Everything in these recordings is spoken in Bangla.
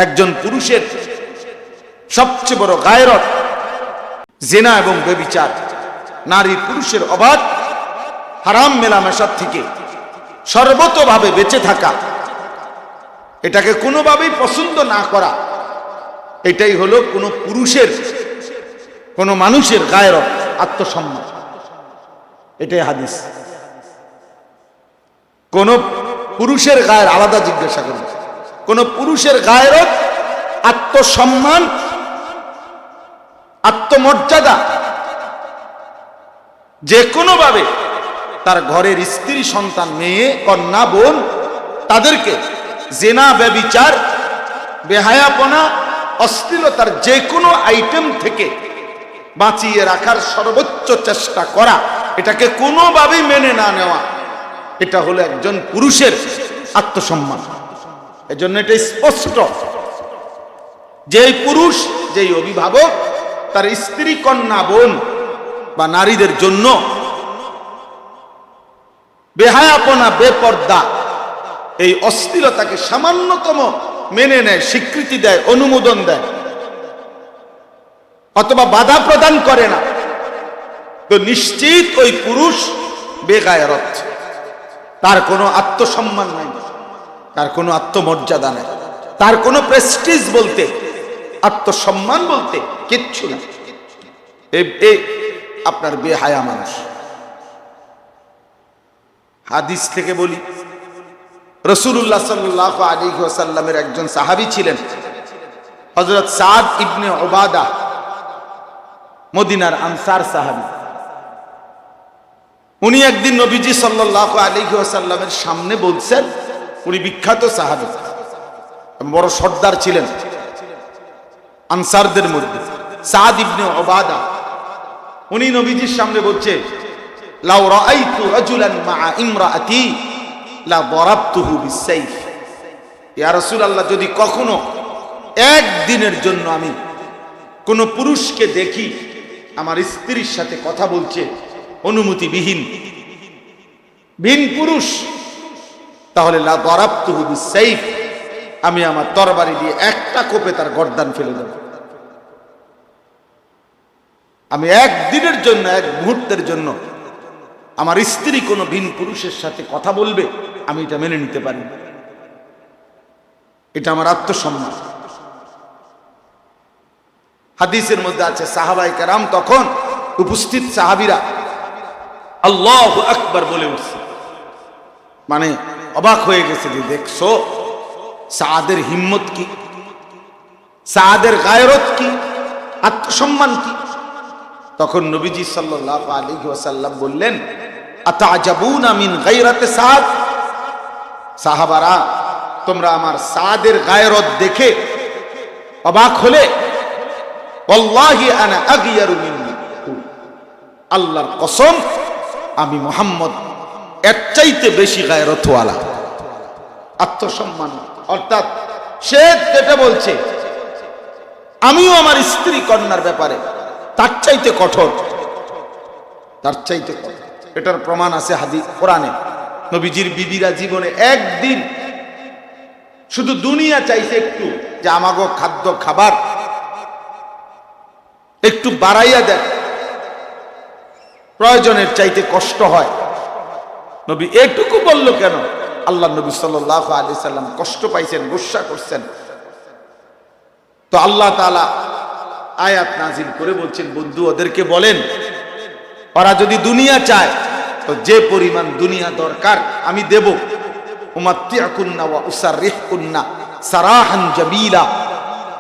একজন পুরুষের সবচেয়ে বড় গায়রত জিনা এবং ব্যভিচার, নারী পুরুষের অবাধ হারাম মেলামেশার থেকে সর্বতোভাবে বেঁচে থাকা, এটাকে কোনোভাবেই পছন্দ না করা, এটাই হলো কোনো পুরুষের, কোনো মানুষের গায়রত, আত্মসম্মান। এটাই হাদিস। কোন পুরুষের গায়ের, আলাদা জিজ্ঞাসা করুন, কোন পুরুষের গায়রত, আত্মসম্মান, আত্মমর্যাদা যে কোনোভাবে তার ঘরের স্ত্রী, সন্তান, মেয়ে, কন্যা, বোন, তাদেরকে জিনা, ব্যভিচার, বেহায়াপনা, অশ্লীলতার যে কোনো আইটেম থেকে বাঁচিয়ে রাখার সর্বোচ্চ চেষ্টা করা, এটাকে কোনোভাবেই মেনে না নেওয়া, এটা হলো একজন পুরুষের আত্মসম্মান। এজন্য এটা স্পষ্ট, যেই পুরুষ, যেই অভিভাবক তার স্ত্রী, কন্যা, বোন বা নারীদের জন্য বেহায়াপনা, বেপর্দা, এই অশ্লীলতাকে সামান্যতম মেনে নেয়, স্বীকৃতি দেয়, অনুমোদন দেয়, অথবা বাধা প্রদান করে না, তো নিশ্চিত ওই পুরুষ বেগায়রত। তার কোনো আত্মসম্মান নাই, তার কোনো আত্মমর্যাদা নাই, তার কোনো প্রেস্টিজ বলতে, আত্মসম্মান বলতে কিচ্ছু না। এই আপনার বেহায়া মানুষ। হাদিস থেকে বলি, রাসূলুল্লাহ সাল্লাল্লাহু আলাইহি ওয়াসাল্লামের একজন সাহাবী ছিলেন হযরত সাদ ইবনে উবাদা, মদিনার আনসার সাহাবী। উনি একদিন নবীজি সাল্লাল্লাহু আলাইহি ওয়াসাল্লামের সামনে বলছেন, উনি বিখ্যাত সাহাবী, বড় সর্দার ছিলেন আনসারদের মধ্যে, সাদ ইবনে উবাদা। উনি নবীজির সামনে বলছে, লাউ রাআইতু রাজুলান মা'a ইমরাআতি লা দারাবতুহু বিসাইফ। ইয়া রাসূলুল্লাহ, যদি কখনো একদিনের জন্য আমি কোন পুরুষকে দেখি আমার স্ত্রীর সাথে কথা বলছে অনুমতিবিহীন, ভিন পুরুষ, তাহলে লা দারাবতুহু বিসাইফ, আমি আমার তরবারি দিয়ে একটা কোপে তার গর্দান ফেলে দেব। আমি একদিনের জন্য, এক মুহূর্তের জন্য আমার স্ত্রী কোনো ভিন পুরুষের সাথে কথা বলবে, আমি এটা মেনে নিতে পারি না। এটা আমার আত্মসম্মান। হাদিসের মধ্যে আছে, সাহাবায়ে কেরাম তখন উপস্থিত সাহাবীরা আল্লাহু আকবার বলে উঠছে, মানে অবাক হয়ে গেছে যে দেখছো সাদের হিম্মত কি, সাদের গায়রত কি, আত্মসম্মান কি। তখন নবীজি সাল্লাল্লাহু আলাইহি ওয়াসাল্লাম বললেন, আতাজাবুনা মিন গায়রাতি সাদ। সাহাবারা, তোমরা আমার সাদের গায়রত দেখে অবাক হলে? ওয়াল্লাহি আনা আগিয়ারু মিন্নি, আল্লাহর কসম আমি মুহাম্মদ এর চাইতে বেশি গায়রতওয়ালা, আত্মসম্মান। অর্থাৎ সে যেটা বলছে, আমিও আমার স্ত্রী কন্যার ব্যাপারে তার চাইতে কঠোর, তার চাইতে কঠোর। এটার প্রমাণ আছে হাদিস, কোরআনে। নবীজির বিবিরা জীবনে একদিন শুধু দুনিয়া চাইছে একটু, যে আমাগো খাদ্য খাবার একটু বাড়াইয়া দেন, প্রয়োজনের চাইতে কষ্ট হয়। নবী এটুকু বলল কেন? আল্লাহ নবী সাল্লাল্লাহু আলাইহি সাল্লাম কষ্ট পাইছেন, গুসা করছেন। তো আল্লাহ তাআলা আয়াত নাজিল করে বলছেন, বন্ধু ওদেরকে বলেন, ওরা যদি দুনিয়া চায় তো যে পরিমাণ দুনিয়া দরকার আমি দেব। উমাত্তিউকুন্না ওয়া উসাররিহুকুন্না সারাহান জামিলা।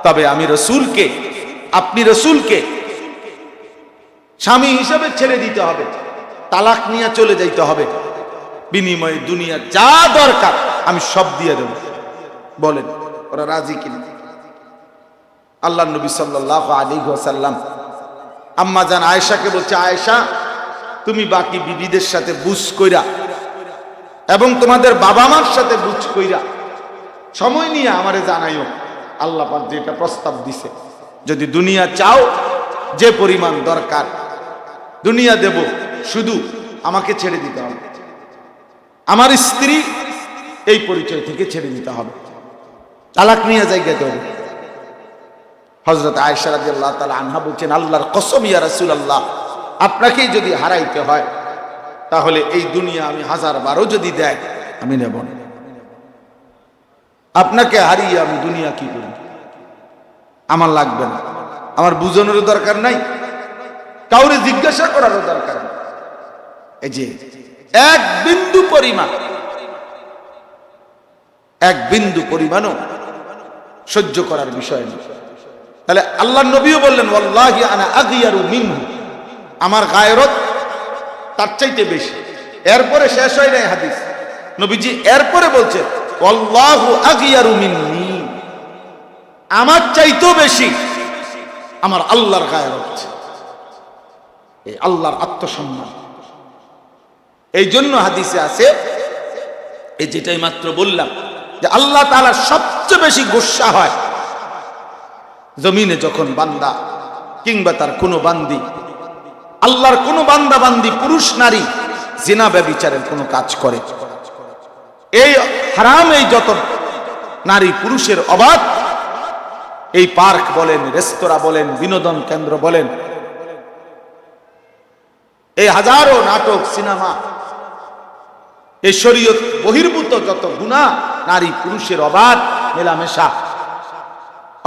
তবে আমি রাসূলকে, আপনি রাসূলকে স্বামী হিসেবে ছেড়ে দিতে হবে, তালাক নিয়ে চলে যাইতে হবে, বিনিময়ে দুনিয়া যা দরকার আমি সব দিয়ে দেব। বলেন ওরা রাজি কিনা? আল্লাহ নবী সাল্লাল্লাহু আলাইহি ওয়াসাল্লাম আম্মা জান আয়েশাকে বলছে, আয়েশা তুমি বাকি বিবিদের সাথে বুঝ কইরা এবং তোমাদের বাবা মার সাথে বুঝ কইরা সময় নিয়ে আমারে জানাইও, আল্লাহ পাক যেটা প্রস্তাব দিছে, যদি দুনিয়া চাও যে পরিমাণ দরকার দুনিয়া দেব, শুধু আমাকে ছেড়ে দিতে হবে, আমার স্ত্রী এই পরিচয় থেকে ছেড়ে দিতে হবে, তালাক নিয়ে জায়গাতে হবে। হযরত আয়েশা রাদিয়াল্লাহু তাআলা আনহা বলছেন, আল্লাহর কসম ইয়া রাসূলুল্লাহ, আপনাকেই যদি হারাইতে হয় তাহলে এই দুনিয়া আমি 1000 যদি দেয় আমি নেব না। আপনাকে হারিয়ে আমি দুনিয়া কি করি, আমার লাগবে না, আমার বুঝানোর দরকার নাই, কাউরে জিজ্ঞাসা করারও দরকার নেই। এই যে এক বিন্দু পরিমাণও সহ্য করার বিষয় নেই। তাহলে আল্লাহর নবীও বললেন, ওয়াল্লাহি আনা আগিয়ারু মিনহু, আমার গায়রত তার চাইতে বেশি। এরপরে শেষ হয় নাই হাদিস, নবীজি এরপরে বলছেন, ওয়াল্লাহু আগিয়ারু মিন্নি, আমার চাইতেও বেশি আমার আল্লাহর গায়রত, এই আল্লাহর আত্মসম্মান। এই জন্য হাদিসে আছে, এই যেটাই মাত্র বললাম, যে আল্লাহ তাআলা সবচেয়ে বেশি গোসা হয় জমিনে যখন বান্দা কিংবা তার কোনো বান্দি, আল্লাহর কোনো বান্দা বান্দি পুরুষ নারী জিনা ব্যভিচারের কোনো কাজ করে। এই হারাম, এই যত নারী পুরুষের অবাধ, এই পার্ক বলেন, রেস্তোরাঁ বলেন, বিনোদন কেন্দ্র বলেন, এই হাজারো নাটক, সিনেমা, এই শরীয়ত বহির্ভূত যত গুনাহ, নারী পুরুষের অবাধ মেলামেশা,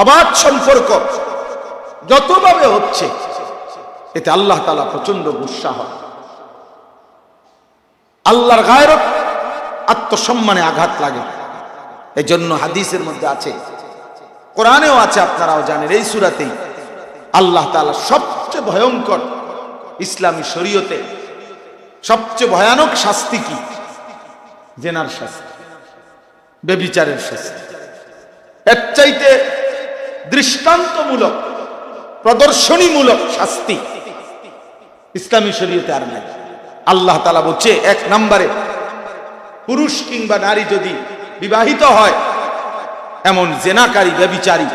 অবাধ সম্পর্ক যতভাবে হচ্ছে, এতে আল্লাহ তাআলা প্রচন্ড গুসা হয়। আল্লাহর গায়রত, আত্মসম্মানে আঘাত লাগে। এই জন্য হাদিসের মধ্যে আছে, কোরআনেও আছে, আপনারাও জানেন, এই সূরাতেই আল্লাহ তাআলা সবচেয়ে ভয়ঙ্কর, ইসলামী শরীয়তে সবচেয়ে ভয়ানক শাস্তি কি? জেনার শাস্তি, ব্যভিচারের শাস্তি। এর চাইতে দৃষ্টান্তমূলক, প্রদর্শনীমূলক শাস্তি ইসলামী শরীয়তে আর নাই। আল্লাহ তাআলা বলছে, এক নম্বরে, পুরুষ কিংবা নারী যদি বিবাহিত হয়, এমন জেনাকারী, ব্যভিচারী,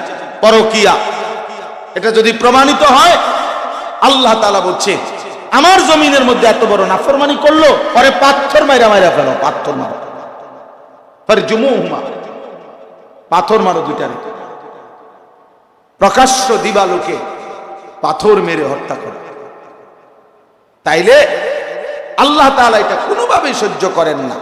পরকীয়া, এটা যদি প্রমাণিত হয়, আল্লাহ তাআলা বলছে, আমার জমিনের মধ্যে এত বড় নাফরমানি করলো, পরে পাথর মাইরা ফেলো, পাথর মারো, পরে জুমুহুমা, পাথর মারো দুইটারে, প্রকাশ্য দিবালোকে পাথর মেরে হত্যা করো। তাইলে আল্লাহ তাআলা এটা কোনোভাবেই সহ্য করেন না।